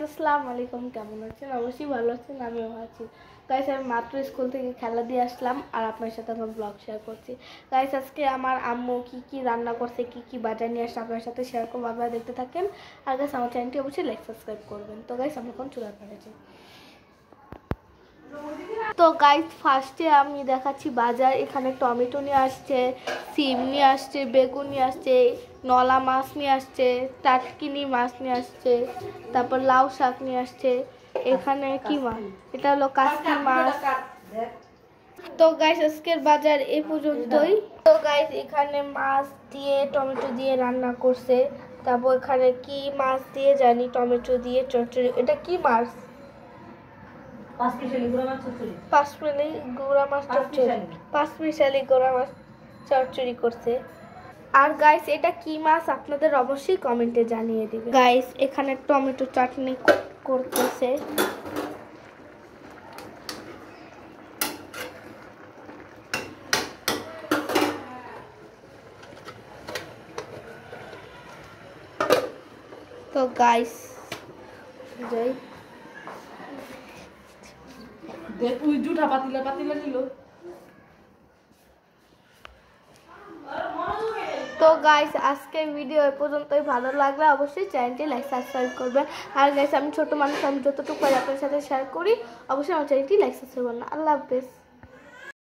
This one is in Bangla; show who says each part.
Speaker 1: আসসালামু আলাইকুম, কেমন আছেন? অবশ্যই ভালো আছেন, আমিও আছি। গাইস, আমি মাত্র স্কুল থেকে খেলা দিয়ে আসলাম আর আপনার সাথে এখন ব্লগ শেয়ার করছি। গাইস, আজকে আমার আম্মু কি রান্না করছে, কি বাজার নিয়ে আসছে আপনার সাথে শেয়ার করবো, আপনারা দেখতে থাকেন। আর গাইস, আমার চ্যানেলটি অবশ্যই লাইক সাবস্ক্রাইব করবেন। তো গাইস, আমি এখন চুলার পাঠাচ্ছি। তো গাইস, ফার্স্টে আমি দেখাচ্ছি বাজার। এখানে টমেটো নিয়ে আসছে, সিম নিয়ে আসছে, বেগুন নিয়ে আসছে, নলা মাছ নিয়ে আসছে, টাটকিনি মাছ নিয়ে আসছে, তারপর লাউ শাক নিয়ে আসছে। এখানে কি মাছ? এটা হলো কাশকি মাছ। তো গাইস, আজকের বাজার এই পর্যন্তই। তো গাইস, এখানে মাছ দিয়ে টমেটো দিয়ে রান্না করছে। তারপর এখানে কি মাছ দিয়ে জানি টমেটো দিয়ে চচ্চড়ি। এটা কি মাছ? পাঁচমিশালি গুড়া মাছ চচ্চড়ি করছে। আর গাইস, এটা কি মাছ আপনাদের অবশ্যই কমেন্টে জানিয়ে দিবেন। গাইস, এখানে টমেটো চাটনি করতেছে। তো গাইস, যাই তো গাইস, আজকের ভিডিও এ পর্যন্তই। ভালো লাগলে অবশ্যই চ্যানেলটি লাইক সাবস্ক্রাইব করবেন। আর গাইস, আমি ছোট মানুষ, আমি যতটুকু পারি আপনার সাথে শেয়ার করি। অবশ্যই আমার চ্যানেলটি লাইক সাবস্ক্রাইব করবেন। আল্লাহ হাফেজ।